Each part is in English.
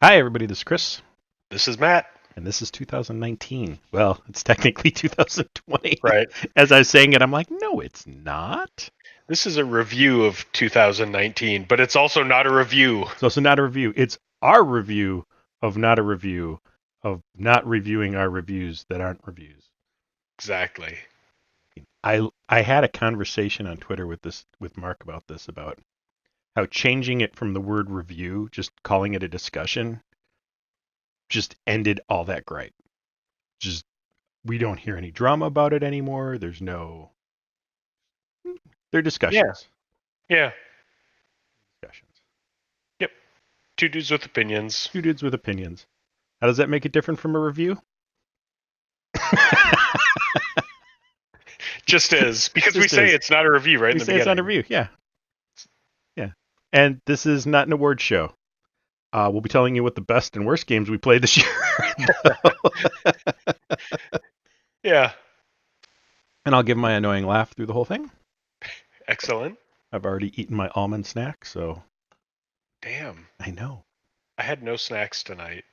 Hi, everybody. This is Chris, This is Matt. and this is 2019. Well, it's technically 2020. Right. As I was saying it, I'm like, no, it's not. This is a review of 2019, but it's also not a review. So it's not a review. It's our review of not a review of not reviewing our reviews that aren't reviews. Exactly. I had a conversation on Twitter with Mark about this about how changing it from the word review, just calling it a discussion, just ended all that gripe. Just we don't hear any drama about it anymore. There's no they're Yeah. discussions. Yeah. Discussions. Yep. Two dudes with opinions. Two dudes with opinions. How does that make it different from a review? Just is. Because we Just say is. it's not a review right in We the say it's not a beginning. review. Yeah. Yeah. And this is not an award show. We'll be telling you what the best and worst games we played this year. Yeah. And I'll give my annoying laugh through the whole thing. Excellent. I've already eaten my almond snack, so Damn. I know. I had no snacks tonight.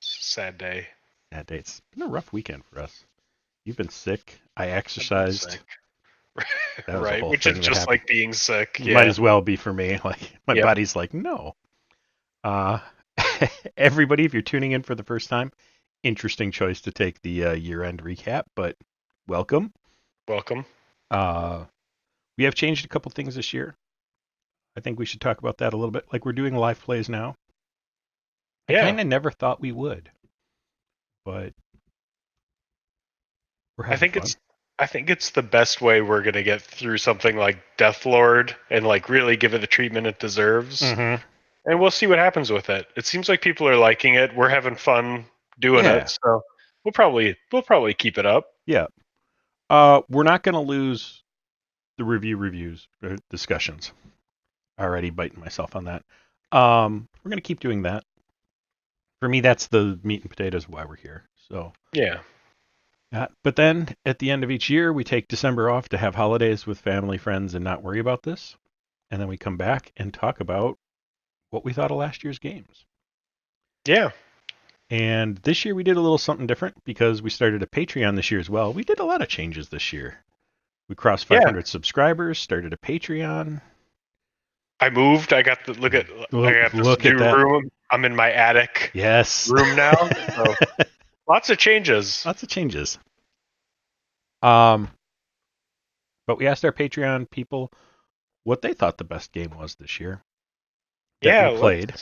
It's a sad day. That day. It's been a rough weekend for us. You've been sick. I I've been exercised. sick. That was a Right. whole Which thing is that just happened. like being sick. Might Yeah. as well be for me. Like my Yep. body's like, no. Uh, everybody, if you're tuning in for the first time, interesting choice to take the year-end recap, but welcome. Welcome. Uh, we have changed a couple things this year. I think we should talk about that a little bit. Like we're doing live plays now. I Yeah. kind of never thought we would, but we're I having think fun. it's I think it's the best way we're gonna get through something like Deathlord and like really give it the treatment it deserves. Mm-hmm. And we'll see what happens with it. It seems like people are liking it. We're having fun doing it, Yeah, so we'll probably keep it up. yeah. We're not going to lose the reviews discussions. Already biting myself on that. We're going to keep doing that. For me, that's the meat and potatoes of why we're here. So, Yeah. but then at the end of each year, we take December off to have holidays with family, friends, and not worry about this. And then we come back and talk about what we thought of last year's games. Yeah. And this year we did a little something different because we started a Patreon this year as well. We did a lot of changes this year. We crossed Yeah. 500 subscribers, started a Patreon. I moved. I got this Look at new that. room. I'm in my attic Yes. room now. So lots of changes. Lots of changes. Um, but we asked our Patreon people what they thought the best game was this year that we Yeah, played.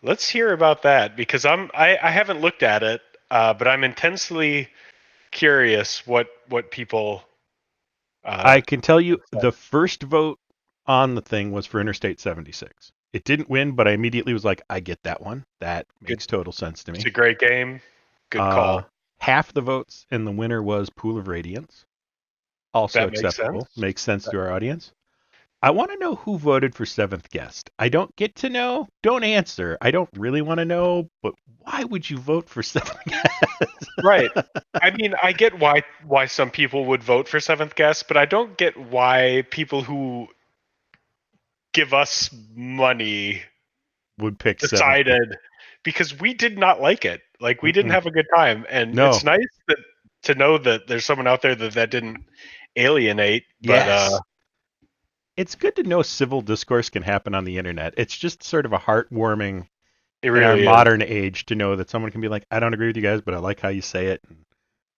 let's hear about that because I haven't looked at it, but I'm intensely curious what people uh I can tell you said. the first vote on the thing was for Interstate 76. It didn't win, but I immediately was like, I get that one. That Good. makes total sense to It's me. a great game. Good Uh, call. half the votes and the winner was Pool of Radiance. Also That makes acceptable. sense. Makes sense to our audience. I want to know who voted for Seventh Guest. I don't get to know. Don't answer. I don't really want to know, but why would you vote for Seventh Guest? Right. I mean, I get why some people would vote for Seventh Guest, but I don't get why people who give us money Would pick Seventh Guest. decided because we did not like it. Like we didn't Mm-mm. have a good time, and No. it's nice to know that there's someone out there that didn't alienate. But Yes. It's good to know civil discourse can happen on the internet. It's just sort of a heartwarming it in our really is. modern age to know that someone can be like, I don't agree with you guys, but I like how you say it. And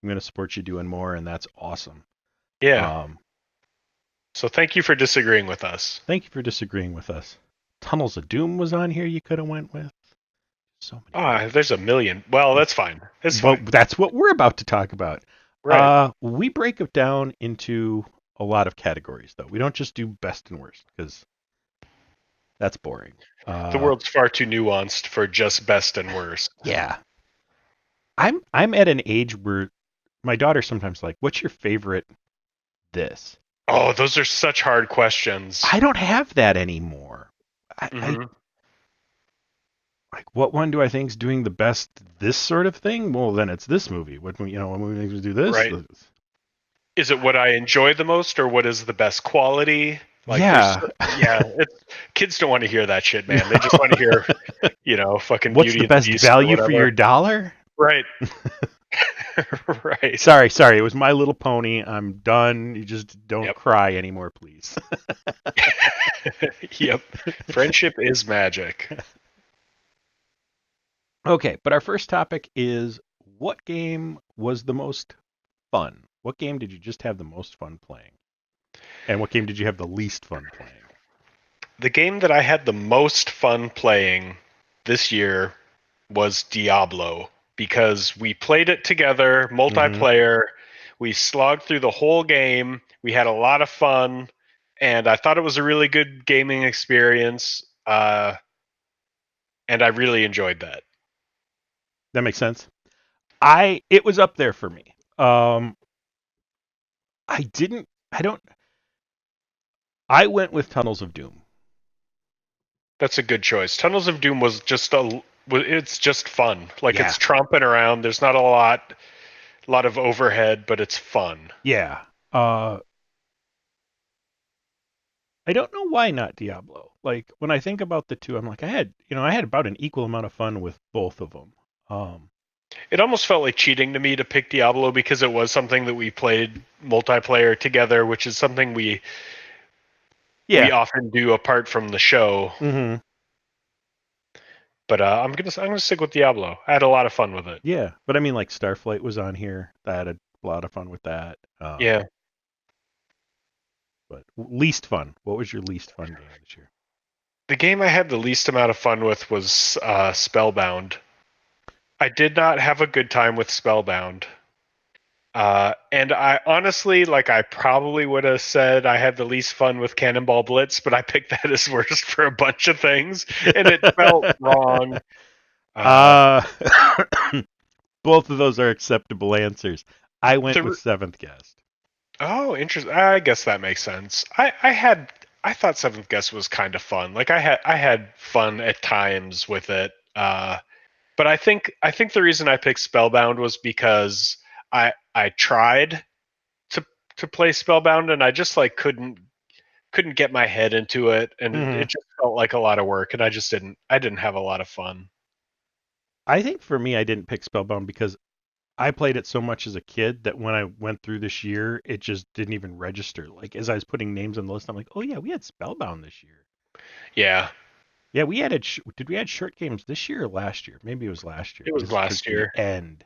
I'm going to support you doing more, and that's awesome. Yeah. Um, So thank you for disagreeing with us. thank you for disagreeing with us. Tunnels of Doom was on here. You could have went with so many. Ah, there's a million. Well, that's fine. It's Well, fine. that's what we're about to talk about. Right. We break it down into a lot of categories, though. We don't just do best and worst because that's boring. The world's far too nuanced for just best and worst. Yeah, I'm at an age where my daughter's sometimes like, "What's your favorite this?" Oh, those are such hard questions. I don't have that anymore. I Hmm. like what one do I think is doing the best this sort of thing? Well, then it's this movie. What when movies do this? Right. Is it what I enjoy the most or what is the best quality? Like there's Yeah. kids don't want to hear that shit, man. They just want to hear, fucking What's Beauty the and the best Beast or value for your whatever. dollar? Right. Right. Sorry. It was My Little Pony. I'm done. You just don't Yep. cry anymore, please. Yep. Friendship is magic. Okay, but our first topic is what game was the most fun? What game did you just have the most fun playing? And what game did you have the least fun playing? The game that I had the most fun playing this year was Diablo because we played it together, Mm-hmm. multiplayer. We slogged through the whole game. We had a lot of fun, and I thought it was a really good gaming experience. And I really enjoyed that. That makes sense. It was up there for me. I didn't I don't I went with Tunnels of Doom. That's a good choice. Tunnels of Doom was it's just fun. Like Yeah. it's tromping around. There's not a lot of overhead, but it's fun. Yeah. I don't know why not Diablo. Like when I think about the two, I'm like I had about an equal amount of fun with both of them. Um, It almost felt like cheating to me to pick Diablo because it was something that we played multiplayer together, which is something we yeah. often do apart from the show. Mhm. But I'm gonna stick with Diablo. I had a lot of fun with it. Yeah, but I mean like Starflight was on here. I had a lot of fun with that. Yeah, But least fun. What was your least fun game this year? the game I had the least amount of fun with was Spellbound. I did not have a good time with Spellbound. And I honestly, like, I probably would have said I had the least fun with Cannonball Blitz, but I picked that as worst for a bunch of things, and it felt wrong. Uh, uh, both of those are acceptable answers. I went with the Seventh Guest. Oh, interesting. I guess that makes sense. I thought Seventh Guest was kind of fun. Like I had fun at times with it. But I think the reason I picked Spellbound was because I tried to to play Spellbound and I just like couldn't get my head into it, and Hmm it just felt like a lot of work, and I didn't have a lot of fun. I think for me, I didn't pick Spellbound because I played it so much as a kid that when I went through this year, it just didn't even register. Like as I was putting names on the list, I'm like, oh yeah, we had Spellbound this year. Yeah, Yeah, we added. Did we add short games this year or last year? Maybe it was last year it was because towards last the year. end.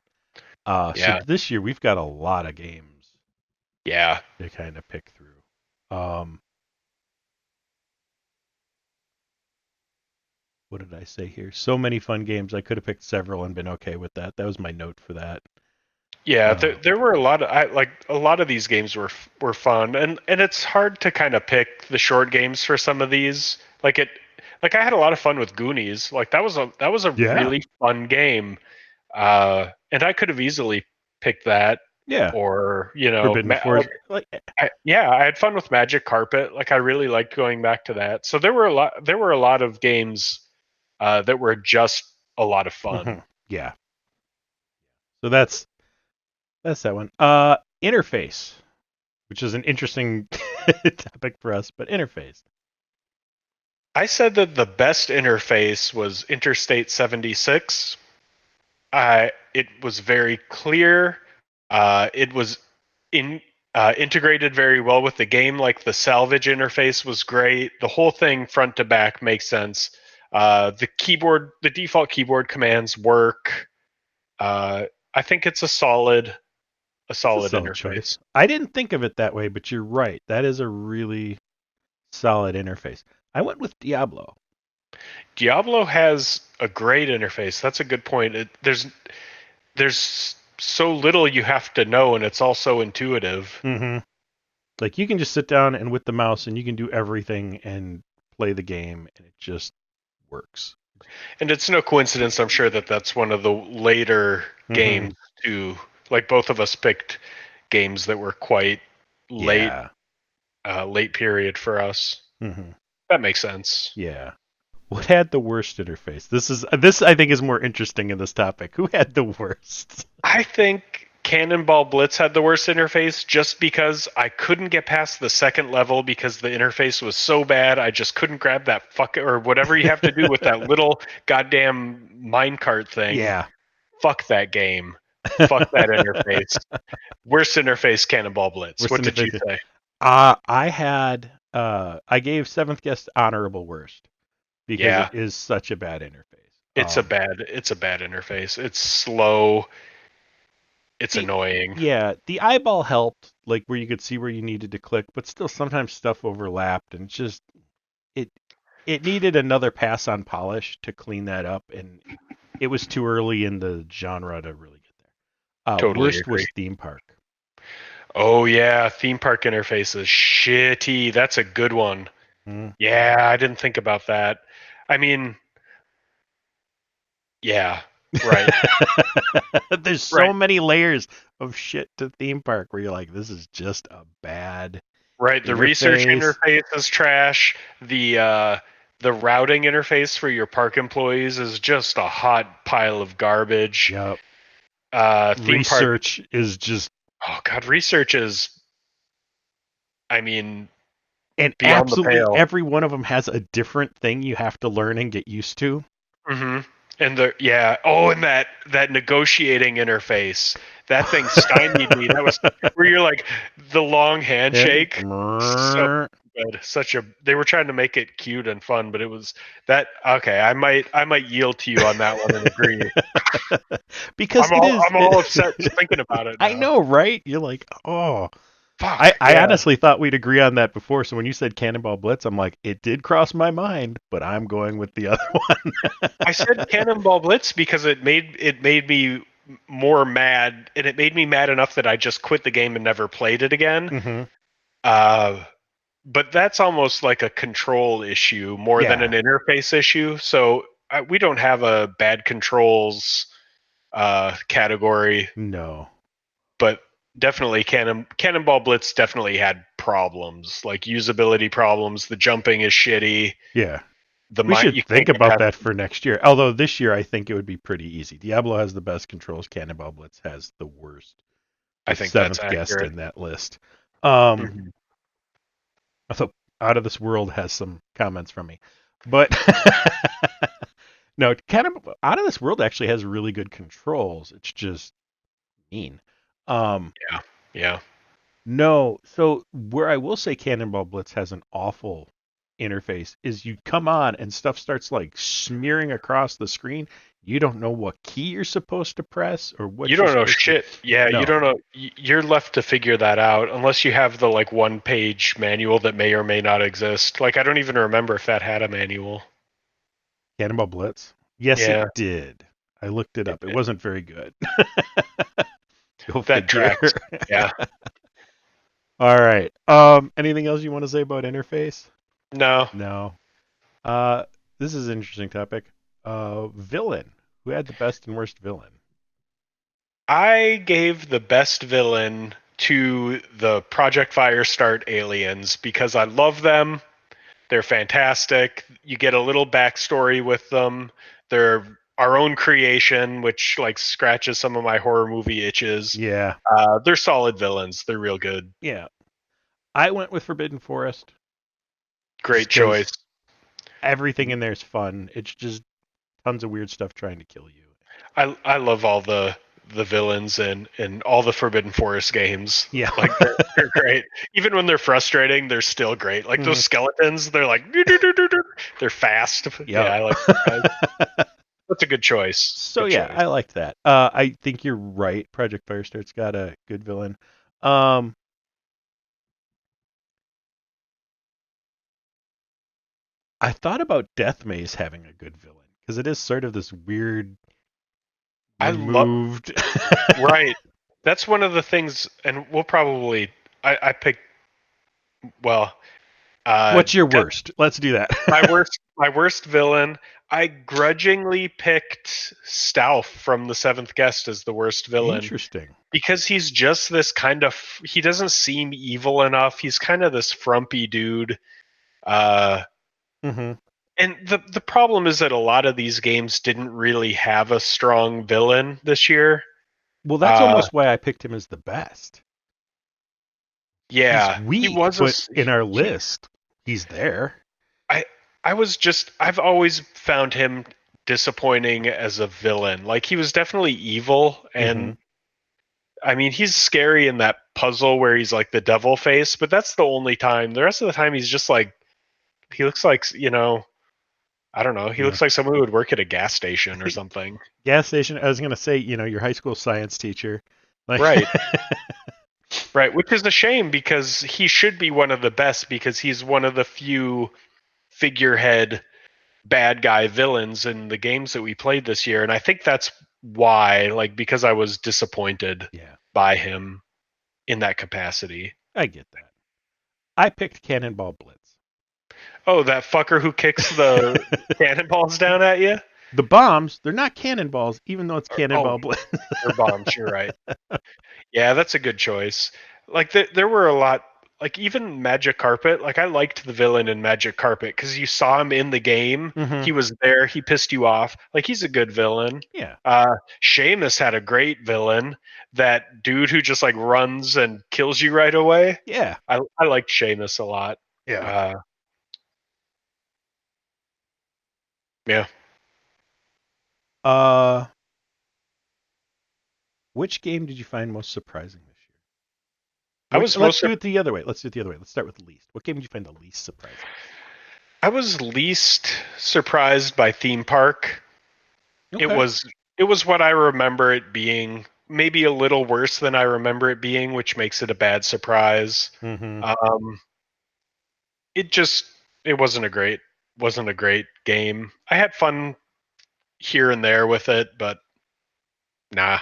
So Yeah, this year we've got a lot of games yeah. to kind of pick through. Um, what did I say here? So many fun games. I could have picked several and been okay with that. That was my note for that. Yeah, Uh, there were a lot of these games were fun, and it's hard to kind of pick the short games for some of these. Like I had a lot of fun with Goonies. Like that was a yeah, really fun game, and I could have easily picked that, yeah. or Forbidden Forest. Like, yeah, I had fun with Magic Carpet. Like I really liked going back to that. So there were a lot of games that were just a lot of fun. yeah. So that's that one. Interface, which is an interesting topic for us, but interface. I said that the best interface was Interstate 76. It was very clear. It was integrated very well with the game. Like the salvage interface was great. The whole thing, front to back, makes sense. The default keyboard commands work. I think it's a It's a solid solid choice. interface. I didn't think of it that way, but you're right. That is a really solid interface. I went with Diablo. Diablo has a great interface. That's a good point. There's so little you have to know, and it's also intuitive. Mm-hmm. Like you can just sit down and with the mouse and you can do everything and play the game and it just works. And it's no coincidence, I'm sure, that that's one of the later Mm-hmm. games too. Like both of us picked games that were quite late, Yeah. late period for us. Mm-hmm. That makes sense. Yeah. What had the worst interface? This I think is more interesting in this topic. Who had the worst? I think Cannonball Blitz had the worst interface just because I couldn't get past the second level because the interface was so bad. I just couldn't grab that fuck or whatever you have to do with that little goddamn minecart thing. Yeah. Fuck that game. Fuck that interface. Worst interface, Cannonball Blitz. Worst What did you interface. say? I gave Seventh Guest honorable worst because it Yeah, is such a bad interface. it's a bad interface. It's slow. It's The annoying. Yeah, the eyeball helped, like where you could see where you needed to click, but still sometimes stuff overlapped and just it it needed another pass on polish to clean that up, and it was too early in the genre to really get there. Totally Worst agree. was theme park. Oh yeah, theme park interface is shitty. That's a good one. Mm. Yeah, I didn't think about that. I mean, yeah, right, There's so right, many layers of shit to theme park where you're like, this is just a bad right. The research interface. interface is trash. The routing interface for your park employees is just a hot pile of garbage. Yup. Theme park. Research is just Oh God, research is. I mean, and beyond the absolutely pale. every one of them has a different thing you have to learn and get used to. hmm And and that negotiating interface, that thing stymied me. That was where you're like the long Yeah. handshake. So good. They were trying to make it cute and fun, but it was that okay. I might yield to you on that one and agree. Because it is I'm all upset just thinking about it I now. know, right? You're like, oh. I, Fuck I yeah. honestly thought we'd agree on that before. So when you said Cannonball Blitz, I'm like, it did cross my mind, but I'm going with the other one. I said Cannonball Blitz because it made me more mad, and it made me mad enough that I just quit the game and never played it again. hmm Uh, but that's almost like a control issue more than an Yeah. interface issue. So we don't have a bad controls category, No. but definitely Cannonball Blitz definitely had problems, like usability problems. The jumping is shitty. Yeah. The We mind should you can't think get about past. that for next year. Although this year I think it would be pretty easy. Diablo has the best controls. Cannonball Blitz has the worst, I with think that's seventh guest accurate. in that list. Um, Mhm. although Out of This World has some comments from me, but no, Out of This World actually has really good controls. It's just mean. Um, Yeah, yeah. no, so where I will say Cannonball Blitz has an awful interface is you come on and stuff starts like smearing across the screen. You don't know what key you're supposed to press or You what you're don't know supposed to. shit. Yeah, you No, don't know. You're left to figure that out unless you have the like one page manual that may or may not exist. Like I don't even remember if that had a manual. Cannonball Blitz. Yes, it Yeah, did. I looked it up. It wasn't very good. Go that figure. tracks. Yeah. All right. Anything else you want to say about interface? No. No. Uh, this is an interesting topic. Villain. Who had the best and worst villain? I gave the best villain to the Project Firestart aliens because I love them. They're fantastic. You get a little backstory with them. They're our own creation, which like scratches some of my horror movie itches. Yeah. They're solid villains. They're real good. Yeah. I went with Forbidden Forest just Great choice. because everything in there is fun. It's just tons of weird stuff trying to kill you. I love all the villains in all the Forbidden Forest games. Yeah. Like they're great. Even when they're frustrating, they're still great. Like those Mhm. skeletons, they're like "Doo-doo-doo-doo-doo." They're fast. Yeah, Yep. I like that. That's a good choice. So Good yeah, choice. I liked that. I think you're right. Project Firestart's got a good villain. Um, I thought about Death Maze having a good villain because it is sort of this weird, I love removed. right. That's one of the things, and we'll probably I picked well. What's your worst? Let's do that. My worst villain. I grudgingly picked Stauff from the Seventh Guest as the worst villain Interesting. because he's just this kind of. He doesn't seem evil enough. He's kind of this frumpy dude. Uh, hmm and the problem is that a lot of these games didn't really have a strong villain this year. Well, that's Uh, almost why I picked him as the best. He's yeah, he weak, was but in our he. list, he's there. I I've always found him disappointing as a villain. Like he was definitely evil, Hmm. and I mean he's scary in that puzzle where he's like the devil face, but that's the only time. The rest of the time he's just like he looks like I don't know. He Yeah. looks like someone who would work at a gas station or something. Gas station. I was gonna say, your high school science teacher. Like, Right. Right, which is a shame because he should be one of the best because he's one of the few figurehead bad guy villains in the games that we played this year, and I think that's why, like, because I was disappointed yeah, by him in that capacity. I get that. I picked Cannonball Blitz. Oh, that fucker who kicks the cannonballs down at you? The bombs, they're not cannonballs, even though it's Oh, Cannonball Blitz. they're bombs. You're right. Yeah, that's a good choice. Like there were a lot, like even Magic Carpet. Like I liked the villain in Magic Carpet because you saw him in the game. Hmm. He was there. He pissed you off. Like he's a good villain. Yeah, Seamus had a great villain. That dude who just like runs and kills you right away. yeah, I liked Seamus a lot. yeah. Uh, yeah, Uh, which game did you find most surprising this year? I Which was let's most. do it the other way. Let's do it the other way. Let's start with the least. What game did you find the least surprising? I was least surprised by Theme Park. It Okay. was it was what I remember it being, maybe a little worse than I remember it being, which makes it a bad surprise. Hmm. Um, it just it wasn't a great game. I had fun here and there with it, but nah.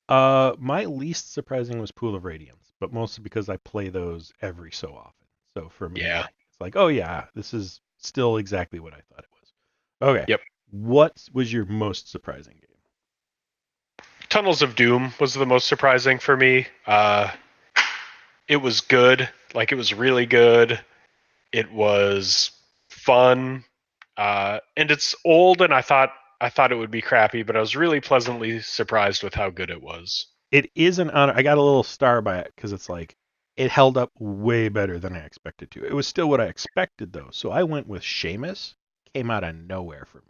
My least surprising was Pool of Radiance, but mostly because I play those every so often. So for Yeah. me, it's like, oh yeah, this is still exactly what I thought it was. Okay. Yep. What was your most surprising game? Tunnels of Doom was the most surprising for me. It was good. Like it was really good. It was fun. And it's old, and I thought it would be crappy, but I was really pleasantly surprised with how good it was. It is an honor. I got a little star by it because it's like it held up way better than I expected to. It was still what I expected though, so I went with Seamus. Came out of nowhere for me.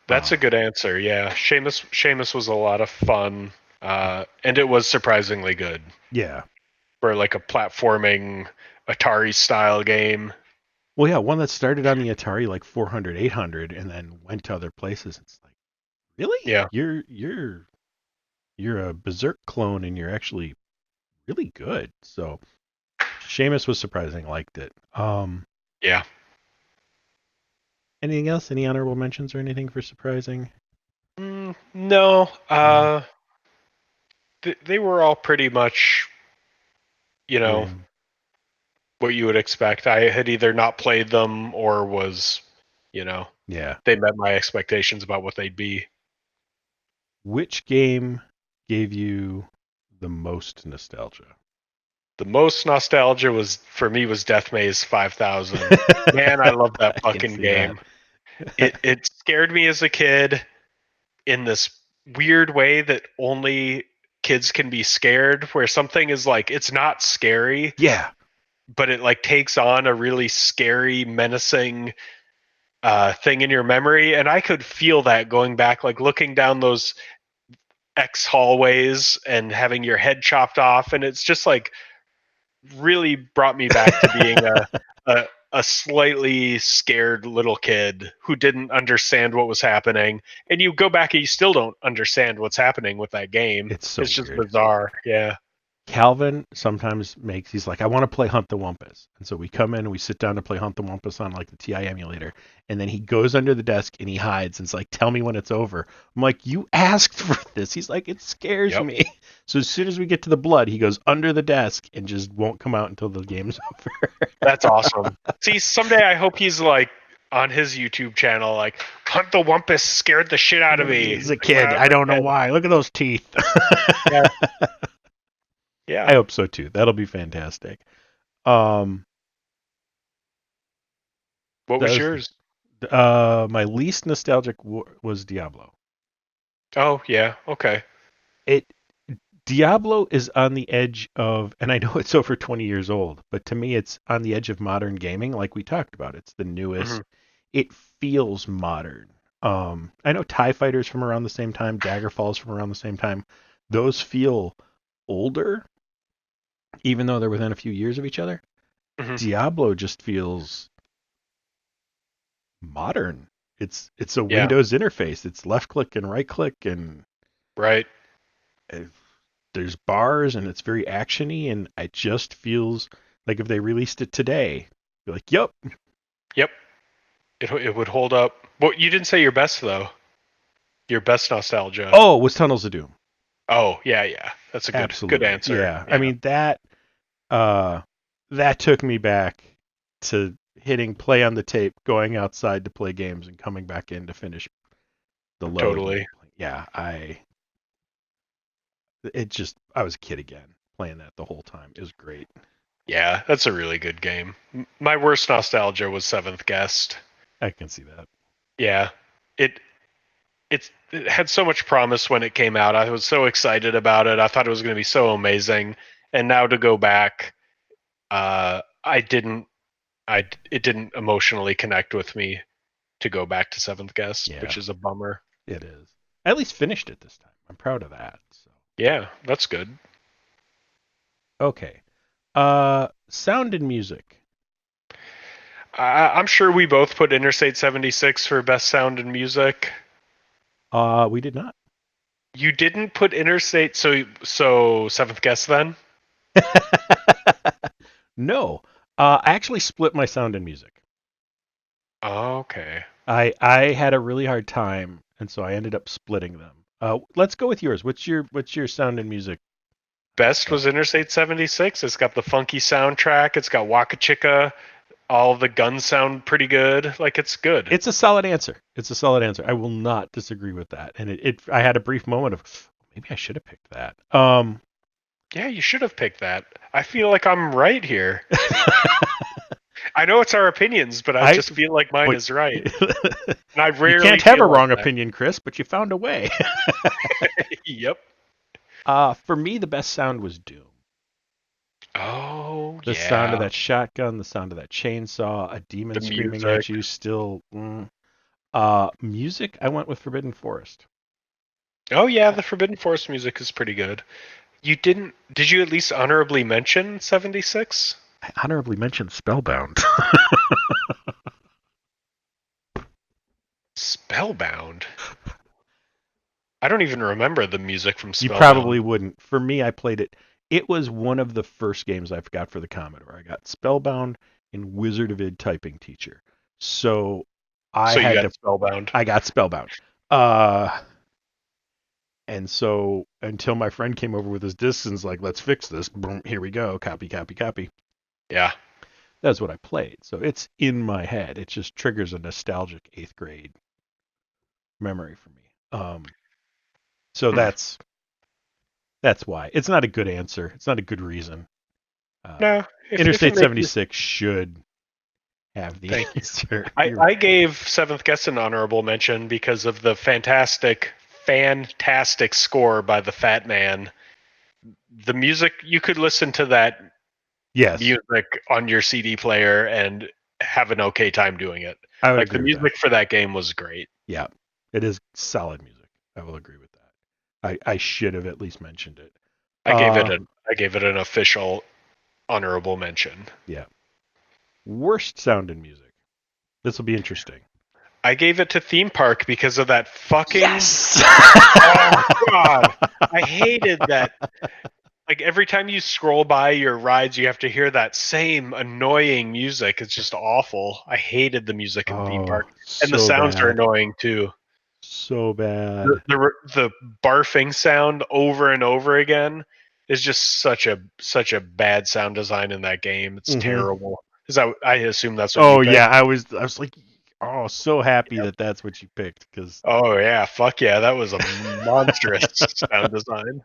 That's a good answer. Yeah, Seamus was a lot of fun, and it was surprisingly good Yeah. for like a platforming Atari style game. Well, yeah, one that started on the Atari like 400, 800, and then went to other places. It's like, really? Yeah, You're a Berserk clone, and you're actually really good. So Seamus was surprising. Liked it. yeah. Anything else? Any honorable mentions or anything for surprising? No, No. they were all pretty much, you know, Yeah. what you would expect. I had either not played them or was, you know, Yeah. they met my expectations about what they'd be. Which game gave you the most nostalgia? The most nostalgia was for me was Death Maze 5000. Man, I love that I can fucking see that. game. It scared me as a kid in this weird way that only kids can be scared, where something is like it's not scary, Yeah. but it like takes on a really scary, menacing thing in your memory. And I could feel that going back, like looking down those X hallways and having your head chopped off, and it's just like really brought me back to being a slightly scared little kid who didn't understand what was happening. And you go back and you still don't understand what's happening with that game. It's so It's just weird. bizarre. Yeah. Calvin sometimes he's like, I want to play Hunt the Wumpus. And so we come in and we sit down to play Hunt the Wumpus on like the TI emulator. And then he goes under the desk and he hides and it's like, tell me when it's over. I'm like, you asked for this. He's like, it scares Yep. me. So as soon as we get to the blood, he goes under the desk and just won't come out until the game's over. That's awesome. See, someday I hope he's like on his YouTube channel, like Hunt the Wumpus scared the shit out of me As a like, when kid, I was I don't a know kid. why. Look at those teeth. Yeah. I Yeah. hope so too. That'll be fantastic. Um, What that was was yours? my least nostalgic was Diablo. Oh, yeah. Okay. it Diablo is on the edge of, and I know it's over 20 years old, but to me it's on the edge of modern gaming, like we talked about. It's the Hmm. newest. It feels modern. I know TIE Fighters from around the same time, Daggerfalls from around the same time. Those feel older, even though they're within a few years of each other. Hmm. Diablo just feels modern. It's a Yeah, Windows interface. It's left click and right click, and right. uh, there's bars, and it's very actiony, and it just feels like if they released it today, you're like, "Yep." Yep, it would hold up. Well, you didn't say your best though. Your best nostalgia. Oh, it was Tunnels of Doom. Oh, yeah, yeah. That's a good Absolutely. answer. Yeah. I Yeah, mean uh that took me back to hitting play on the tape, going outside to play games and coming back in to finish the load. And totally. yeah, I was a kid again playing that the whole time. It was great. Yeah, that's a really good game. My worst nostalgia was Seventh Guest. I can see that. Yeah, it it had so much promise when it came out. I was so excited about it. I thought it was going to be so amazing. And now to go back, I didn't. It didn't emotionally connect with me to go back to Seventh Guest, Yeah, which is a bummer. it is. I at least finished it this time. I'm proud of that. So Yeah, that's good. okay. Sound and music. I'm sure we both put Interstate 76 for best sound and music. We did not. You didn't put Interstate, so Seventh Guest then? No. I actually split my sound and music. Okay. I had a really hard time, and so I ended up splitting them. Let's go with yours. What's your sound and music? Best was Interstate 76. It's got the funky soundtrack. It's got Waka Chica. All the guns sound pretty good. Like it's good. It's a solid answer. It's a solid answer. I will not disagree with that. And I had a brief moment of maybe I should have picked that. Yeah, you should have picked that. I feel like I'm right here. I know it's our opinions, but I I just feel like mine but is right. And I you rarely can't have a feel like wrong that. opinion, Chris, but you found a way. Yep. For me, the best sound was Doom. Oh, The sound of yeah. that shotgun, the sound of that chainsaw, a demon The screaming at music. you. Still, music. I went with Forbidden Forest. Oh, yeah, the Forbidden Forest music is pretty good. Did you at least honorably mention 76? I honorably mentioned Spellbound. Spellbound? I don't even remember the music from You probably Spellbound. wouldn't. For me, I played it. It was one of the first games I've got for the Commodore. I got Spellbound and Wizard of Id Typing Teacher. So I So you had got to. Spellbound. I got Spellbound. Uh, and so until my friend came over with his discs and was like, "Let's fix this." Boom, here we go. Copy, copy, copy. Yeah. That's what I played. So it's in my head. It just triggers a nostalgic eighth grade memory for me. So Hmm. that's why. It's not a good answer. It's not a good reason. Uh, No, if it Interstate makes you 76 should have the thank you. answer. I, You're I welcome. gave Seventh Guest an honorable mention because of the fantastic score by the Fat Man. The music, you could listen to that Yes, music on your CD player and have an okay time doing it. I would Like the agree with that. music for that game was great. Yeah, it is solid music. I will agree with that. I should have at least mentioned it. I gave it Uh, an I gave it an official honorable mention. yeah. Worst sound in music. This will be interesting. I gave it to Theme Park because of that fucking Yes. oh god. I hated that. Like every time you scroll by your rides, you have to hear that same annoying music. It's just awful. I hated the music in Theme Oh, Park, and the so sounds are bad. annoying too. So The bad. the barfing sound over and over again is just such a bad sound design in that game. It's Hmm. terrible. Is that I assume that's what you Oh yeah, picked? I was like, oh, so happy Yep. that that's what you picked because Oh yeah, fuck yeah, that was a monstrous sound design.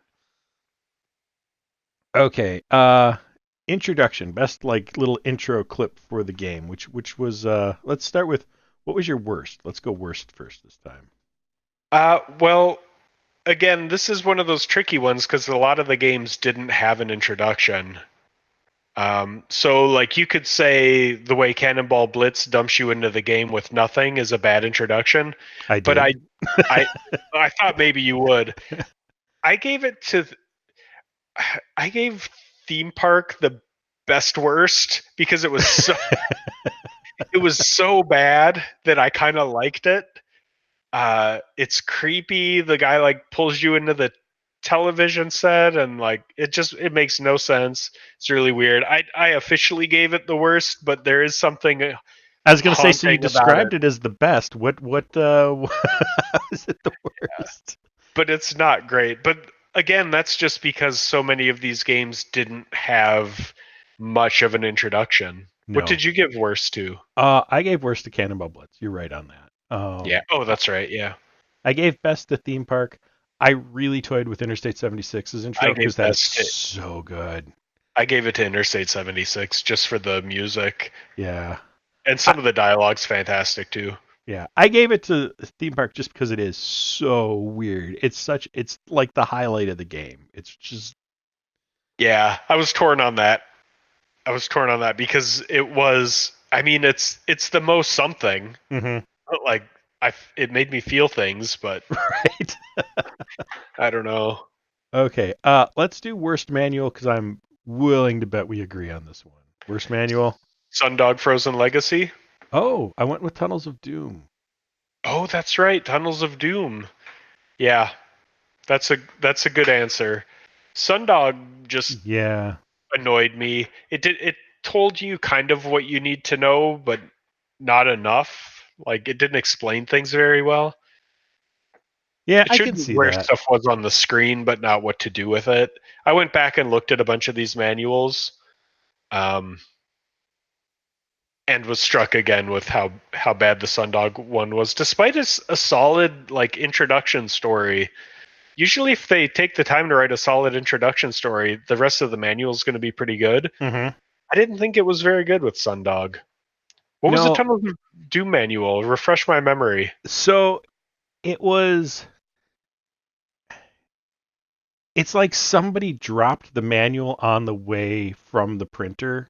okay. Introduction, best like little intro clip for the game, which was let's start with what was your worst? Let's go worst first this time. Well, again, this is one of those tricky ones because a lot of the games didn't have an introduction. So like you could say the way Cannonball Blitz dumps you into the game with nothing is a bad introduction, I but I did. I I thought maybe you would. I gave it to I gave Theme Park the best worst because it was so bad that I kind of liked it. It's creepy. The guy like pulls you into the television set and like it makes no sense. It's really weird. I officially gave it the worst, but there is something I was gonna say, so you haunting about described it. it as the best. What how is it the worst? But it's not great. But again, that's just because so many of these games didn't have much of an introduction. What No. did you give worst to? I gave worst to Cannonball Blitz. You're right on that. Yeah. Oh, that's right. Yeah. I gave best to Theme Park. I really toyed with Interstate 76's I intro gave because that is best to so good. I gave it to Interstate 76 just for the music. Yeah. And I, some of the dialogue's fantastic too. yeah. I gave it to Theme Park just because it is so weird. It's like the highlight of the game. It's just Yeah, I was torn on that. I was torn on that because it was. I mean, it's the most something. mhm, But like, it made me feel things, but right. I don't know. Okay. Let's do worst manual because I'm willing to bet we agree on this one. Worst manual. Sundog Frozen Legacy. Oh, I went with Tunnels of Doom. Oh, that's right, Tunnels of Doom. Yeah, that's a good answer. Sundog just Yeah. annoyed me. It told you kind of what you need to know, but not enough. Like it didn't explain things very well. Yeah, It I showed can you see where that. stuff was on the screen, but not what to do with it. I went back and looked at a bunch of these manuals, um, and was struck again with how bad the Sundog one was. Despite a solid like introduction story, usually if they take the time to write a solid introduction story, the rest of the manual is going to be pretty good. Mhm. I didn't think it was very good with Sundog. What was the No, Tunnel of Doom manual? Refresh my memory. so it was it's like somebody dropped the manual on the way from the printer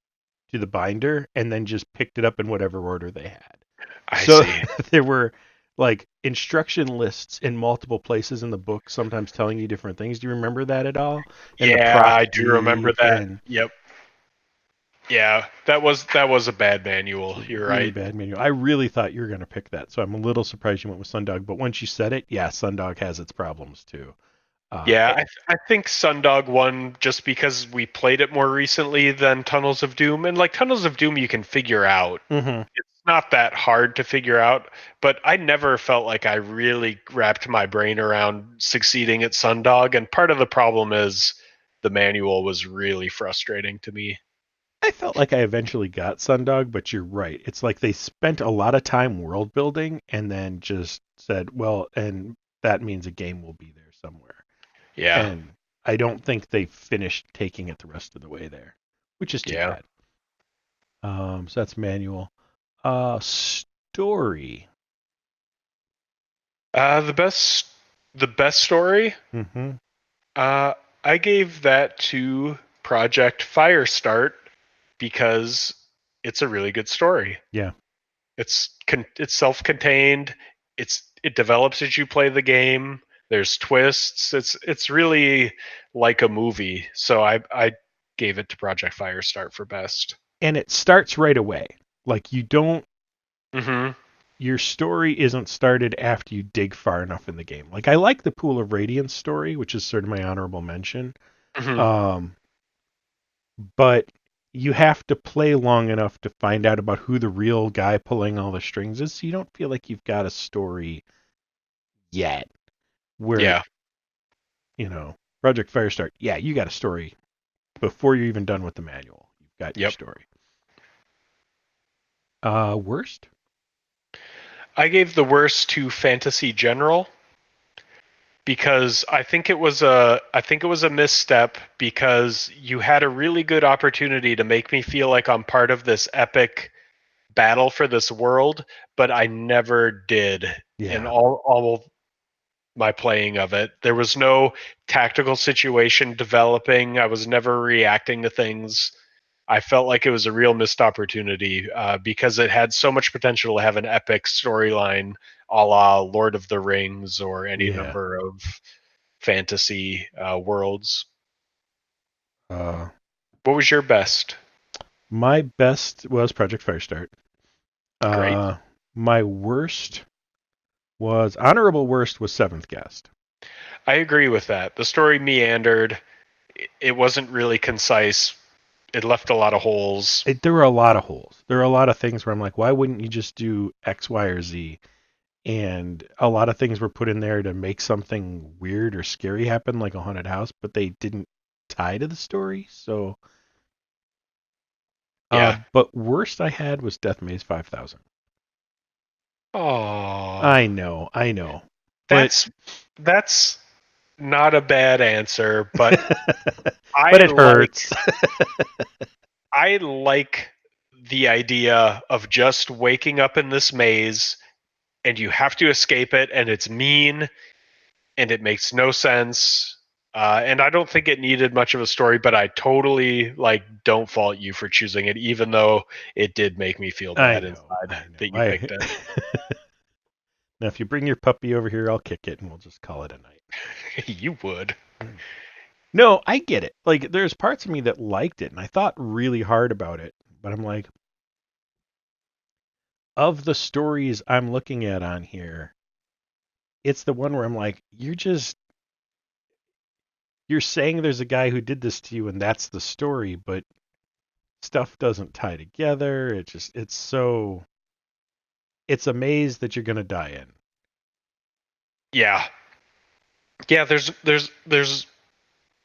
to the binder and then just picked it up in whatever order they had. I So see. there were like instruction lists in multiple places in the book, sometimes telling you different things. Do you remember that at all? And the Yeah, proc I do remember dude, that. and Yep. Yeah, that was a bad manual. it's a You're really right. bad manual. I really thought you were going to pick that, so I'm a little surprised you went with Sundog. But once you said it, yeah, Sundog has its problems too. Yeah, I think Sundog won just because we played it more recently than Tunnels of Doom, and like Tunnels of Doom, you can figure out. Mm-hmm. It's not that hard to figure out, but I never felt like I really wrapped my brain around succeeding at Sundog, and part of the problem is the manual was really frustrating to me. I felt like I eventually got Sundog, but you're right. It's like they spent a lot of time world building and then just said, well, and that means a game will be there somewhere. Yeah, And I don't think they finished taking it the rest of the way there, which is too yeah. bad. So that's manual. Story. The best story. Mm-hmm. Uh, I gave that to Project Firestart because it's a really good story. Yeah. It's self-contained. It develops as you play the game. There's twists. It's really like a movie. So I gave it to Project Firestart for best. And it starts right away. Like you don't Mm-hmm. your story isn't started after you dig far enough in the game. Like I like the Pool of Radiance story, which is sort of my honorable mention. Mm-hmm. Um, but you have to play long enough to find out about who the real guy pulling all the strings is, so you don't feel like you've got a story yet. Where, Yeah. Project Firestart, yeah, you got a story before you're even done with the manual. You've got your Yep. story. Worst? I gave the worst to Fantasy General because I think it was a misstep because you had a really good opportunity to make me feel like I'm part of this epic battle for this world, but I never did. And Yeah. all my playing of it. There was no tactical situation developing. I was never reacting to things. I felt like it was a real missed opportunity because it had so much potential to have an epic storyline a la Lord of the Rings or any Yeah. number of fantasy worlds. Uh, What was your best? my best was Project Firestart. Great. Uh, my worst was honorable worst was Seventh Guest. I agree with that. The story meandered. It wasn't really concise. It left a lot of holes. There were a lot of holes. There were a lot of things where I'm like, why wouldn't you just do X, Y, or Z? And a lot of things were put in there to make something weird or scary happen, like a haunted house, but they didn't tie to the story. So, Yeah. but worst I had was Death Maze 5000. Oh, I know, but that's not a bad answer, but I but it like hurts. I like the idea of just waking up in this maze and you have to escape it and it's mean and it makes no sense. And I don't think it needed much of a story, but I totally don't fault you for choosing it, even though it did make me feel bad inside I know. that you picked it. Now, if you bring your puppy over here, I'll kick it and we'll just call it a night. You would. No, I get it. Like, there's parts of me that liked it, and I thought really hard about it. But I'm like, of the stories I'm looking at on here, it's the one where I'm like, you're saying there's a guy who did this to you, and that's the story, but stuff doesn't tie together. It's a maze that you're gonna die in. Yeah. Yeah, there's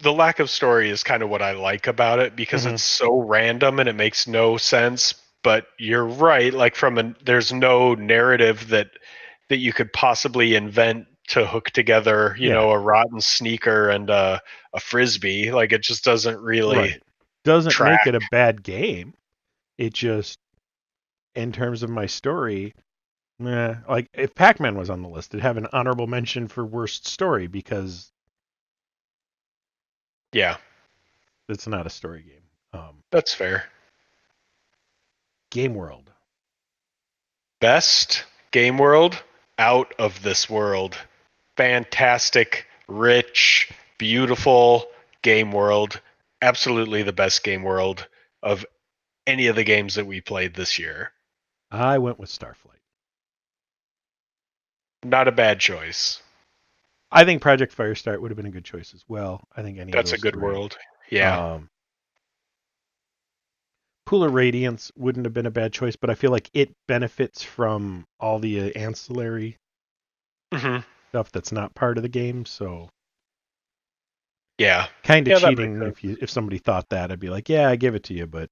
the lack of story is kind of what I like about it because Mm-hmm. it's so random and it makes no sense. But you're right, there's no narrative that you could possibly invent to hook together, Yeah, a rotten sneaker and a frisbee. Like it just doesn't really right. Doesn't make track. it a bad game. It just, in terms of my story, like if Pac-Man was on the list, it'd have an honorable mention for worst story because Yeah, it's not a story game. that's fair. Game World. Best game world, Out of This World. Fantastic, rich, beautiful game world. Absolutely the best game world of any of the games that we played this year. I went with Starflight. Not a bad choice. I think Project Firestart would have been a good choice as well. I think any of That's a those good three. world. Yeah. Um, Pool of Radiance wouldn't have been a bad choice, but I feel like it benefits from all the ancillary hmm stuff that's not part of the game. So Yeah. kind of Yeah, that makes cheating sense. if somebody thought that, I'd be like, yeah, I give it to you, but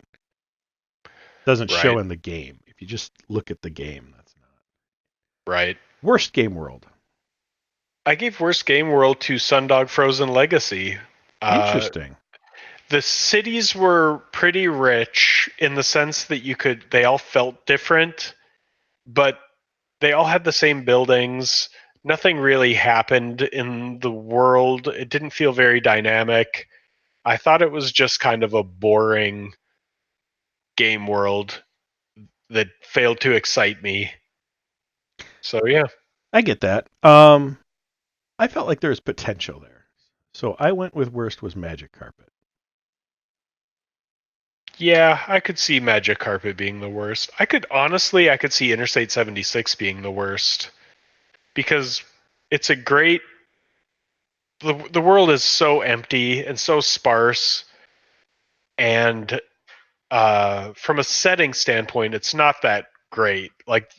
it doesn't show Right. in the game. If you just look at the game, that's not Right. worst game world. I gave worst game world to Sundog Frozen Legacy. Uh, Interesting. the cities were pretty rich in the sense that they all felt different, but they all had the same buildings. Nothing really happened in the world. It didn't feel very dynamic. I thought it was just kind of a boring game world that failed to excite me. So yeah. I get that. I felt like there was potential there. So I went with worst was Magic Carpet. Yeah, I could see Magic Carpet being the worst. I could see Interstate 76 being the worst because it's a great the world is so empty and so sparse and from a setting standpoint it's not that great. Like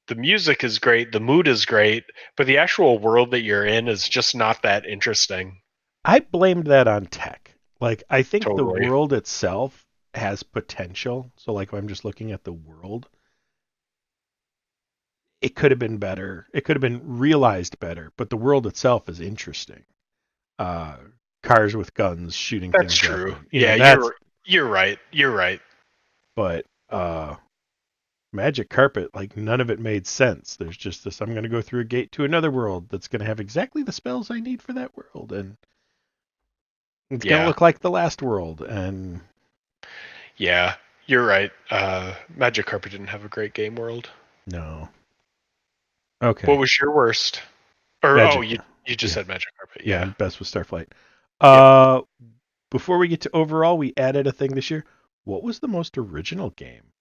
the music is great, the mood is great, but the actual world that you're in is just not that interesting. I blamed that on tech. Like I think the Totally. world itself has potential. So like if I'm just looking at the world, it could have been better. It could have been realized better, but the world itself is interesting. Uh, cars with guns shooting That's things up, true. and Yeah, that's. you're right. You're right. But Magic Carpet, like none of it made sense. There's just this: I'm going to go through a gate to another world that's going to have exactly the spells I need for that world, and it's going to Yeah. look like the last world. And Yeah. You're right. Magic Carpet didn't have a great game world. no, What okay, was your worst? Or Magic, you just yeah, said Magic Carpet. yeah, Yeah. and best was Starflight. Yep. Uh, Before we get to overall, we added a thing this year. What was the most original game?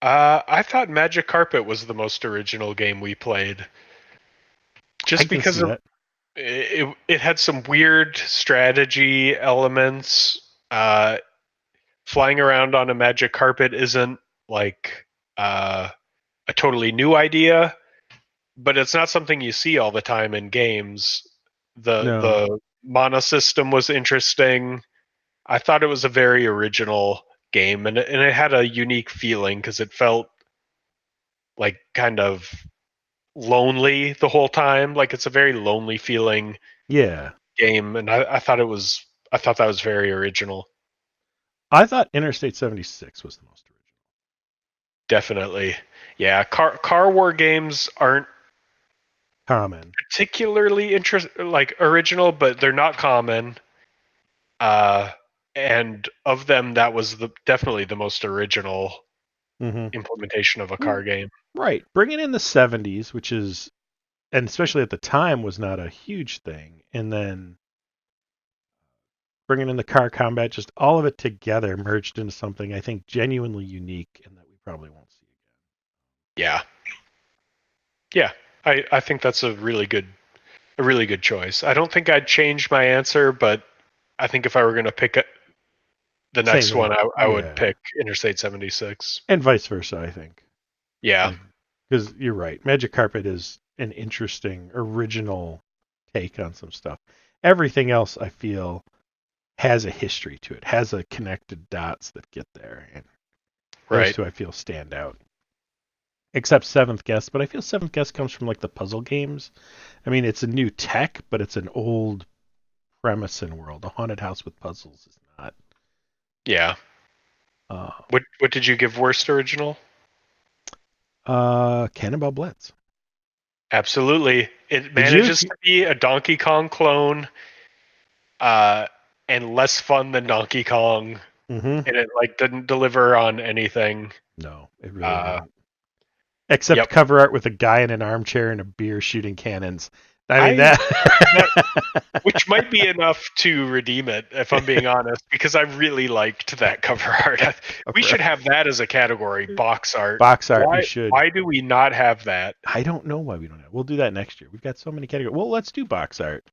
I thought Magic Carpet was the most original game we played, I just can because see of that. it had some weird strategy elements. Flying around on a magic carpet isn't like uh, a totally new idea, but it's not something you see all the time in games. No, The mana system was interesting. I thought it was a very original game, and it had a unique feeling because it felt like kind of lonely the whole time. Like it's a very lonely feeling yeah, game, and I thought that was very original. I thought Interstate 76 was the most original. Definitely, yeah. Car war games aren't Common. particularly like original, but they're not common. Uh, and of them, that was definitely the most original Mm-hmm. implementation of a car game. Right. Bringing in the 70s, which is, and especially at the time, was not a huge thing. And then bringing in the car combat, just all of it together merged into something I think genuinely unique and that we probably won't see Yeah, yeah. I think that's a really good choice. I don't think I'd change my answer, but I think if I were going to pick the again. Same next one, here. I would Yeah. pick Interstate 76. And vice versa, I think. Yeah, Like, because you're right. Magic Carpet is an interesting, original take on some stuff. Everything else, I feel, has a history to it, has a connected dots that get there. And those right. two, I feel, stand out. Except Seventh Guest, but I feel Seventh Guest comes from like the puzzle games. I mean, it's a new tech, but it's an old premise and world. A haunted house with puzzles is not. Yeah. Uh, What did you give worst original? Cannonball Blitz. Absolutely. It Did you? manages to be a Donkey Kong clone, uh, and less fun than Donkey Kong, Mm-hmm. and it like didn't deliver on anything. No, it really Uh, didn't. Except yep. cover art with a guy in an armchair and a beer shooting cannons. I mean I that. that which might be enough to redeem it, if I'm being honest, because I really liked that cover art. We should have that as a category, box art. Box art. We should. Why do we not have that? I don't know why we don't have. We'll do that next year. We've got so many categories. Well, let's do box art.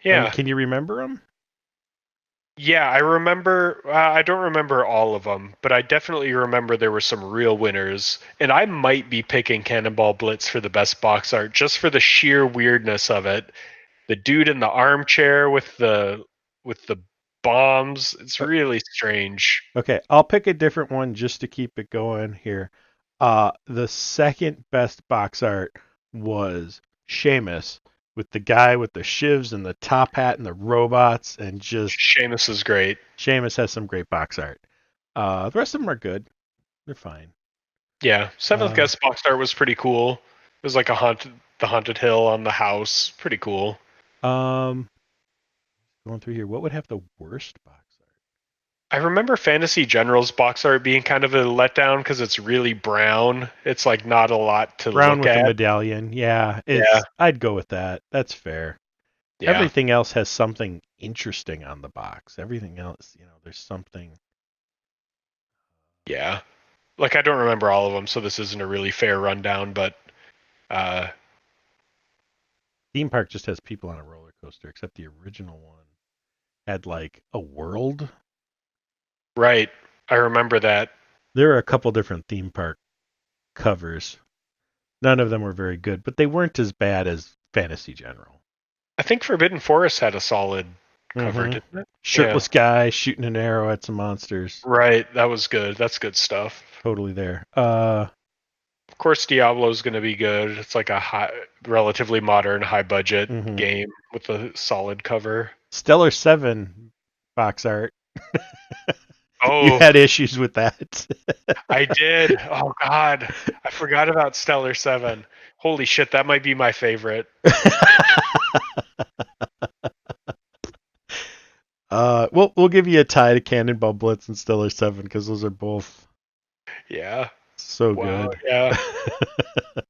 And Yeah. can you remember them? Yeah, I remember. I don't remember all of them, but I definitely remember there were some real winners. And I might be picking Cannonball Blitz for the best box art just for the sheer weirdness of it. The dude in the armchair with the bombs. It's really strange. Okay, I'll pick a different one just to keep it going here. The second best box art was Seamus with the guy with the shivs and the top hat and the robots and just Seamus is great. Seamus has some great box art. The rest of them are good. They're fine. Yeah, Seventh Uh, Guest box art was pretty cool. It was like the haunted hill on the house. Pretty cool. um, Going through here, what would have the worst box art? I remember Fantasy General's box art being kind of a letdown because it's really brown. It's like not a lot to Brown look with the at. medallion. Yeah, Yeah, it's. I'd go with that. That's fair. yeah, Everything else has something interesting on the box. Everything else, there's something. yeah. Like I don't remember all of them, so this isn't a really fair rundown. But uh, Theme park just has people on a roller coaster, except the original one had like a world. right, I remember that. There are a couple different theme park covers. None of them were very good, but they weren't as bad as Fantasy General. I think Forbidden Forest had a solid cover, Mm-hmm. didn't it? Yeah, Shirtless guy shooting an arrow at some monsters. right. That was good. That's good stuff. Totally there. Of course, Diablo's going to be good. It's like a relatively modern, high budget Mm-hmm. game with a solid cover. Stellar 7 box art. You Oh, had issues with that. I did. Oh God, I forgot about Stellar 7. Holy shit, that might be my favorite. We'll give you a tie to Cannonball Blitz and Stellar 7 because those are both Yeah. so Wow. good. Yeah.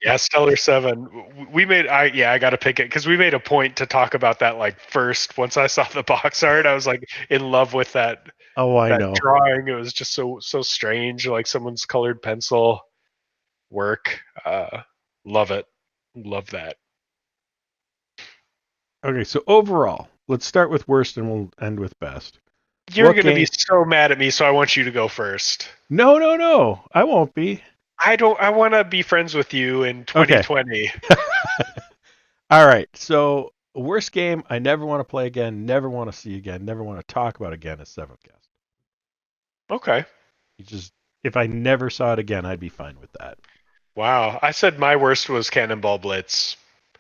Yeah, Stellar 7. We made I got to pick it cuz we made a point to talk about that like first. Once I saw the box art, I was like in love with Oh, I that know. drawing. It was just so strange, like someone's colored pencil work. Love it. Love that. Okay, so overall, let's start with worst and we'll end with best. You're What going to be game? so mad at me, so I want you to go first. No, no, no. I won't be. I want to be friends with you in Okay. 2020. All right. So, worst game I never want to play again, never want to see again, never want to talk about again is Seventh Guest. Okay. You just if I never saw it again, I'd be fine with that. Wow. I said my worst was Cannonball Blitz.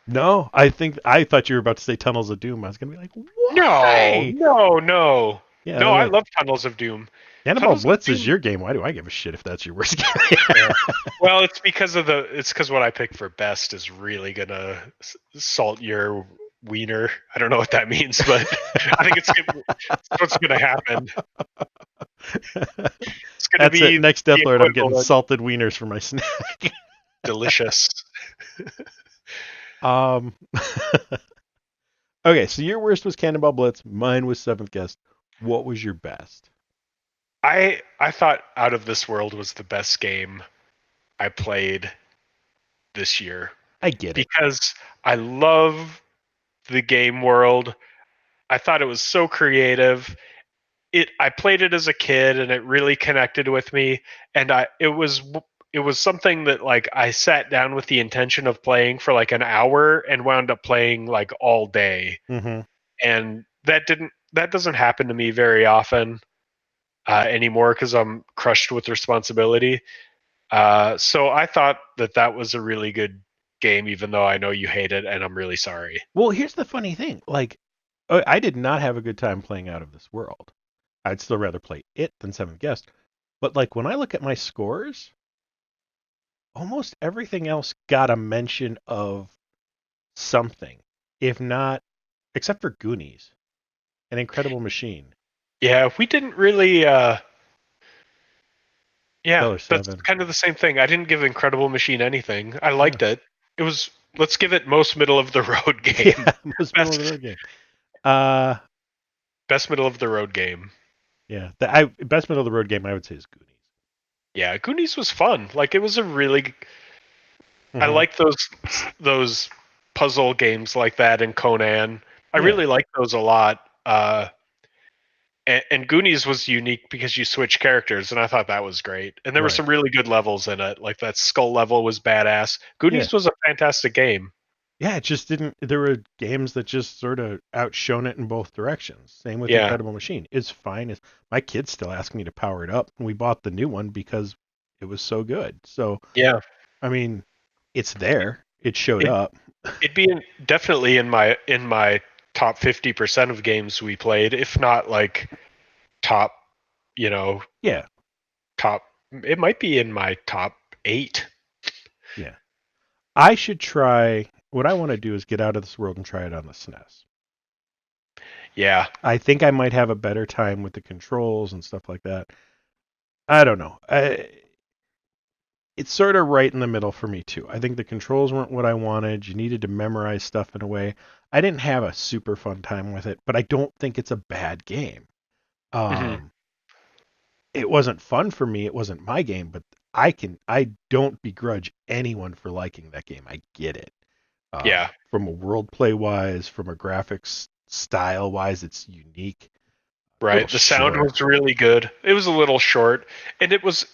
No, I thought you were about to say Tunnels of Doom. I was gonna be like, No, why? no, no. Yeah, No, I like love Tunnels of Doom. Cannonball Tunnels of Blitz is Doom. your game. Why do I give a shit if that's your worst game? Yeah. Well, it's because what I picked for best is really gonna salt your wiener. I don't know what that means, but I think it's what's gonna happen. It's gonna That's it. be Next the Death Lord, I'm getting equivalent. salted wieners for my snack. Delicious. um. Okay, so your worst was Cannonball Blitz. Mine was Seventh Guest. What was your best? I thought Out of This World was the best game I played this year I get it. because I love the game world. I thought it was so creative. I played it as a kid and it really connected with me, and it was something that like I sat down with the intention of playing for like an hour and wound up playing like all day. Mm-hmm. And that doesn't happen to me very often anymore because I'm crushed with responsibility. So I thought that was a really good game, even though I know you hate it, and I'm really sorry. Well, here's the funny thing. Like, I did not have a good time playing Out of This World. I'd still rather play it than Seventh Guest. But like when I look at my scores, almost everything else got a mention of something, if not, except for Goonies, an Incredible Machine, Yeah, we didn't really. Yeah, Stellar that's Seven. kind of the same thing. I didn't give Incredible Machine anything. I Yeah, liked it. It was let's give it most middle of the road game. yeah, most middle of the Best road game. Uh, best middle of the road game. yeah, best middle of the road game I would say is Goonies. Yeah, Goonies was fun. Like it was a really I Mm-hmm. like those puzzle games like that in Conan. I Yeah, really like those a lot. And Goonies was unique because you switch characters, and I thought that was great. And there were right. some really good levels in it. Like that skull level was badass. Yeah, Goonies was a fantastic game. yeah. It just didn't. There were games that just sort of outshone it in both directions. Same with Yeah, Incredible Machine. It's fine. My kids still ask me to power it up, and we bought the new one because it was so good. So yeah. I mean, it's there. It showed It up. it'd be definitely in my top 50% of games we played, if not like top, you know, Yeah, top. It might be in my top 8. yeah. I should try. What I want to do is get out of this world and try it on the SNES. Yeah, I think I might have a better time with the controls and stuff like that. I don't know. It's sort of right in the middle for me too. I think the controls weren't what I wanted. You needed to memorize stuff in a way. I didn't have a super fun time with it, but I don't think it's a bad game. hmm Um, it wasn't fun for me. It wasn't my game, but I don't begrudge anyone for liking that game. I get it. yeah. From a world play wise, from a graphics style wise, it's unique. A little Right. The sound short. was really good. It was a little short, and it was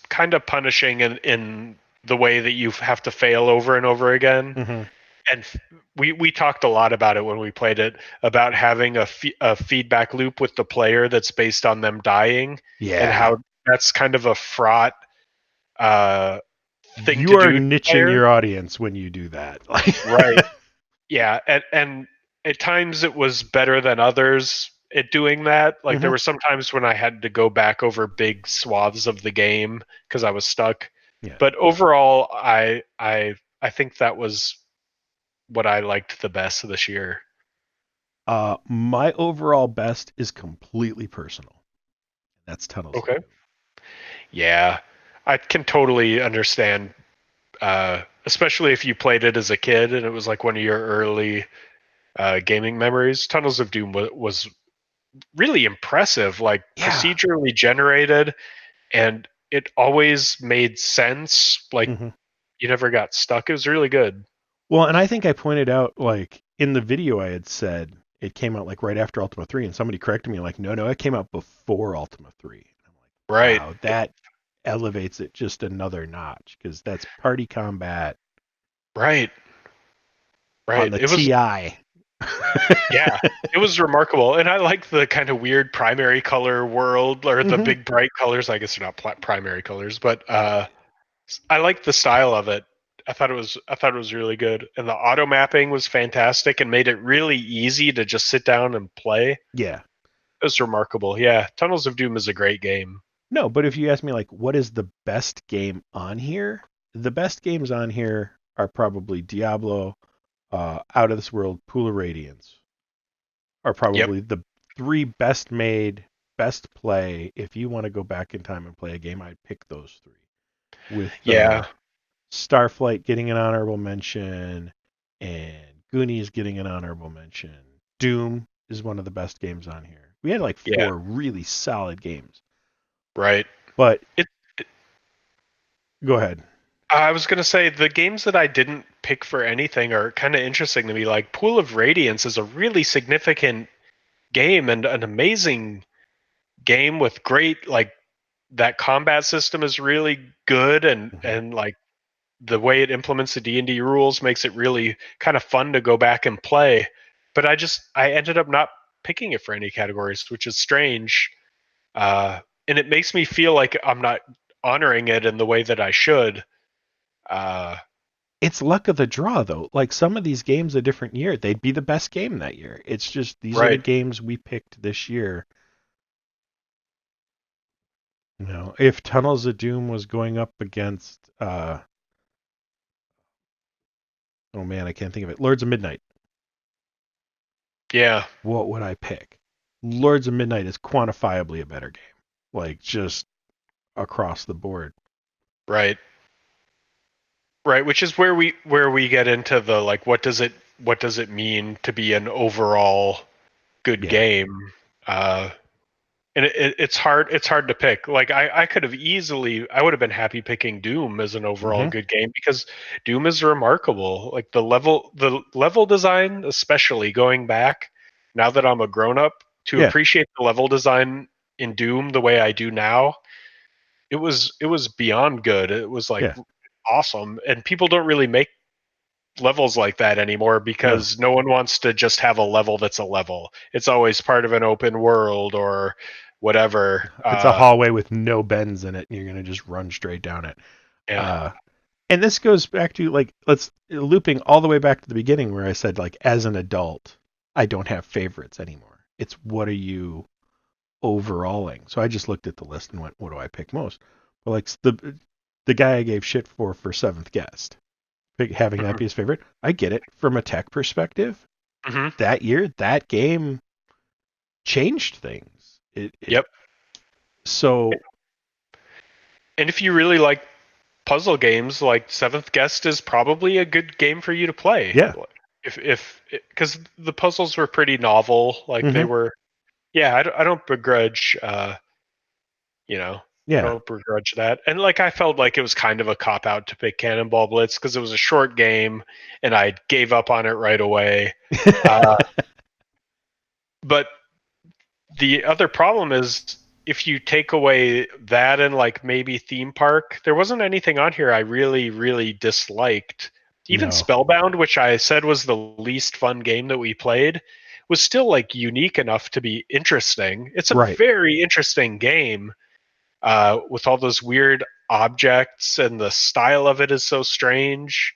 kind of punishing in the way that you have to fail over and over again. Hmm. And we talked a lot about it when we played it about having a feedback loop with the player that's based on them dying, and Yeah, how that's kind of a fraught uh, thing you to are do to the niching player. your audience when you do that. Like, Right. Yeah, and at times it was better than others. at doing that. Like there Hmm. were some times when I had to go back over big swaths of the game because I was stuck. Yeah. But overall, I think that was what I liked the best this year. My overall best is completely personal. That's Tunnels of Okay. Doom. Yeah, I can totally understand, especially if you played it as a kid and it was like one of your early gaming memories. Tunnels of Doom was really impressive, like Yeah. procedurally generated, and it always made sense. Like Hmm. you never got stuck. It was really good. Well, and I think I pointed out, like, in the video I had said it came out like right after Ultima 3, and somebody corrected me like, no, it came out before Ultima 3. And I'm like, Right. wow, that elevates it just another notch because that's party combat Right. on Right. the It was, TI. yeah, it was remarkable. And I like the kind of weird primary color world, or the Hmm. big bright colors. I guess they're not primary colors, but I like the style of it. I thought it was really good. And the auto mapping was fantastic and made it really easy to just sit down and play. It Yeah. was remarkable. Yeah, Tunnels of Doom is a great game. No, but if you ask me, like, what is the best game on here? The best games on here are probably Diablo, Out of This World, Pool of Radiance, are Yep. probably the three best made, best play. If you want to go back in time and play a game, I'd pick those three. With Yeah. Starflight getting an honorable mention and Goonies getting an honorable mention. Doom is one of the best games on here. We had like Yeah. four really solid games. Right. But It go ahead. I was going to say the games that I didn't pick for anything are kind of interesting to me. Like Pool of Radiance is a really significant game and an amazing game with great, like, that combat system is really good, and Mhm. like the way it implements the D&D rules makes it really kind of fun to go back and play. But I ended up not picking it for any categories, which is strange. And it makes me feel like I'm not honoring it in the way that I should. Uh, It's luck of the draw though. Like some of these games a different year, they'd be the best game that year. It's just these are the right. games we picked this year. If Tunnels of Doom was going up against oh man, I can't think of it. Lords of Midnight. Yeah. What would I pick? Lords of Midnight is quantifiably a better game. Like just across the board. Right. Right. Which is where we get into the, like, what does it mean to be an overall good Yeah. game? Uh, and it's hard to pick. Like I could have easily, I would have been happy picking Doom as an overall Hmm. good game because Doom is remarkable. Like the level design, especially going back now that I'm a grown up, to Yeah. appreciate the level design in Doom the way I do now, it was beyond good. It was like Yeah. awesome, and people don't really make levels like that anymore No. because no one wants to just have a level that's a level. It's always part of an open world or whatever. It's a hallway with no bends in it, and you're gonna just run straight down it. Yeah. Uh, and this goes back to like let's looping all the way back to the beginning where I said like as an adult, I don't have favorites anymore. It's what are you overalling? So I just looked at the list and went, what do I pick most? Well, like the guy I gave shit for Seventh Guest, having that Hmm. be his favorite, I get it from a tech perspective. Hmm. That year, that game changed things. It Yep. so And if you really like puzzle games, like Seventh Guest is probably a good game for you to play. yeah. If because the puzzles were pretty novel, like they Hmm. were. Yeah, I don't begrudge. You know, I Yeah. don't begrudge that. And like I felt like it was kind of a cop out to pick Cannonball Blitz because it was a short game and I gave up on it right away. Uh, but the other problem is if you take away that and like maybe Theme Park, there wasn't anything on here I really, really disliked. Even No. Spellbound, which I said was the least fun game that we played, was still like unique enough to be interesting. It's a Right. very interesting game, with all those weird objects, and the style of it is so strange.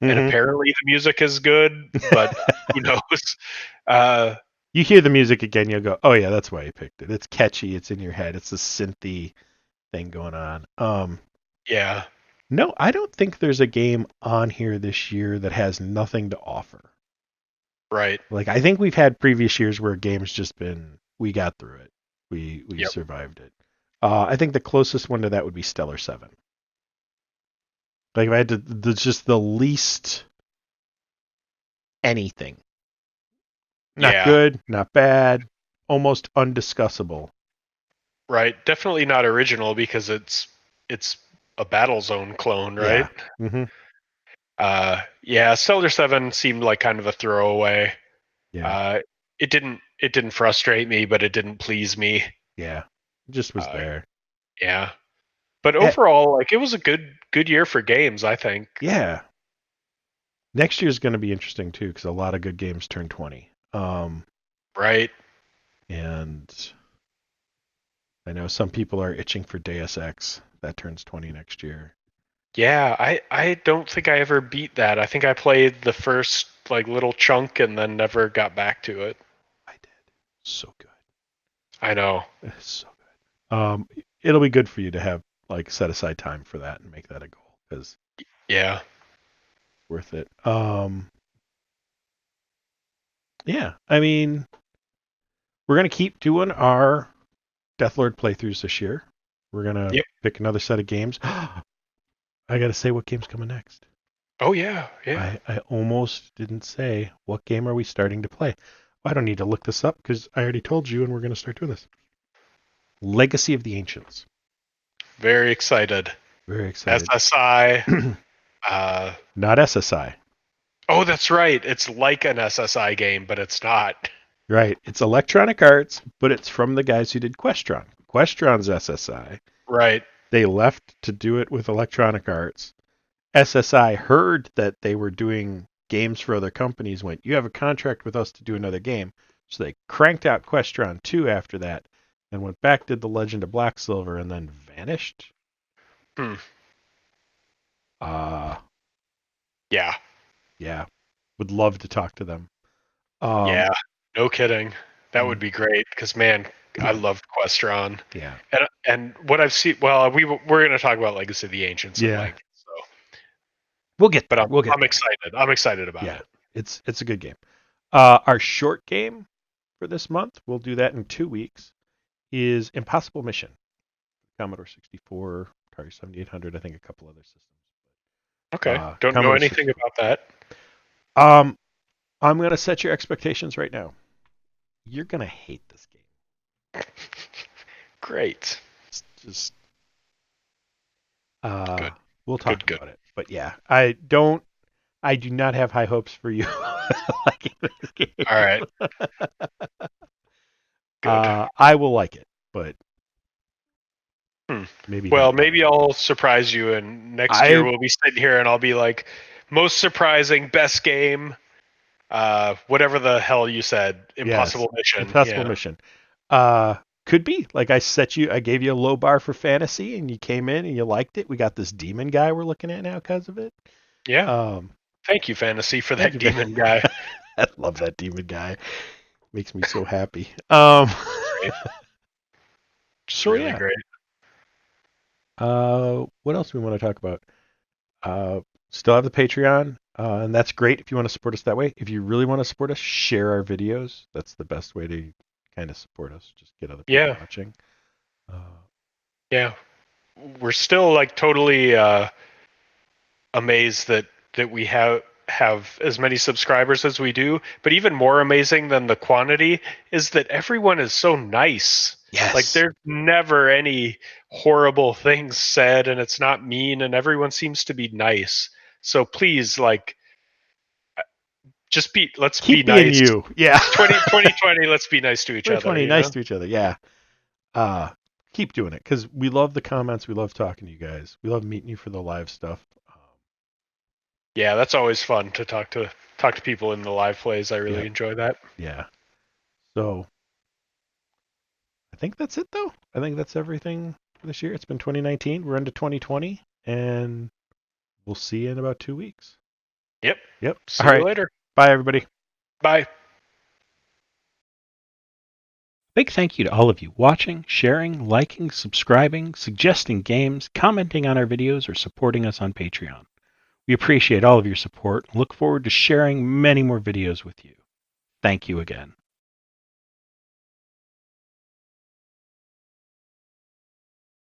And Hmm. apparently the music is good, but who knows? Uh, You hear the music again, you'll go, "Oh yeah, that's why you picked it. It's catchy. It's in your head. It's a synthy thing going on." Yeah. No, I don't think there's a game on here this year that has nothing to offer. Right. Like I think we've had previous years where a game's just been we got through it. We Yep. survived it. I think the closest one to that would be Stellar 7. Like if I had to just the least anything. Not Yeah. good, not bad, almost undiscussable. Right. Definitely not original because it's a Battlezone clone, Yeah. right? Mm-hmm. Yeah, Stellar 7 seemed like kind of a throwaway. Yeah. Uh it didn't frustrate me, but it didn't please me. Yeah. Just was Uh there. yeah. But Eh, overall, like it was a good year for games, I think. yeah. Next year's going to be interesting too because a lot of good games turn 20. Right. And I know some people are itching for Deus Ex. That turns 20 next year. Yeah, I don't think I ever beat that. I think I played the first like little chunk and then never got back to it. I did. So good. I know. It's so good. It'll be good for you to have like set aside time for that and make that a goal because Yeah. worth it. Yeah. I mean, we're gonna keep doing our Deathlord playthroughs this year. We're gonna Yep. pick another set of games. I gotta say what game's coming next. Oh yeah, yeah. I almost didn't say what game are we starting to play. I don't need to look this up because I already told you and we're gonna start doing this. Legacy of the Ancients. Very excited. Very excited. SSI. Uh Not SSI. oh, that's right. It's like an SSI game, but it's not. Right. It's Electronic Arts, but it's from the guys who did Questron. Questron's SSI. Right. They left to do it with Electronic Arts. SSI heard that they were doing games for other companies, went, "You have a contract with us to do another game." So they cranked out Questron 2 after that, and went back, did The Legend of Black Silver, and then vanished. Hmm. Uh, Yeah. yeah. Would love to talk to them. Yeah. No kidding. That would Mm, be great because man, I loved Questron. yeah. And what I've seen, well, we're going to talk about Legacy of the Ancients at Yeah. length. So, We'll get but there. We'll get I'm there. excited. I'm excited about Yeah. it. It's a good game. Our short game for this month, we'll do that in 2 weeks, is Impossible Mission. Commodore 64, Atari 7800, I think a couple other systems. Okay. Don't know Commodore anything 64. about that. I'm going to set your expectations right now. You're going to hate this game. Great. It's just, Good. we'll talk Good. Good. about it. But yeah, I do not have high hopes for you liking this game. All right. Good. I will like it, but Hmm. maybe Well, not. maybe I'll surprise you, and next year I we'll be sitting here, and I'll be like, most surprising, best game, whatever the hell you said, Yes, Impossible Mission. Impossible Yeah. Mission. Could be like I gave you a low bar for fantasy, and you came in and you liked it. We got this demon guy we're looking at now because of it. Yeah. Um, Thank you, Fantasy, for thank that you, demon man. guy. I love that demon guy. Makes me so happy. Great. Just So really yeah. great. What else do we want to talk about? Still have the Patreon, and that's great if you want to support us that way. If you really want to support us, share our videos. That's the best way to kind of support us. Just get other people Yeah. watching. Uh, Yeah. We're still like totally amazed that we have as many subscribers as we do, but even more amazing than the quantity is that everyone is so nice. Like yes. there's never any horrible things said, and it's not mean, and everyone seems to be nice. So please, like, just let's be Keep being nice. you. Yeah. 2020, let's be nice to each other, 2020, you nice know? to each other. Yeah. Uh, keep doing it because we love the comments. We love talking to you guys. We love meeting you for the live stuff. Yeah, that's always fun to talk to people in the live plays. I really Yeah. enjoy that. Yeah. So I think that's it, though. I think that's everything for this year. It's been 2019. We're into 2020, and we'll see you in about 2 weeks. Yep. Yep. See All you right. later. Bye, everybody. Bye. Big thank you to all of you watching, sharing, liking, subscribing, suggesting games, commenting on our videos, or supporting us on Patreon. We appreciate all of your support and look forward to sharing many more videos with you. Thank you again.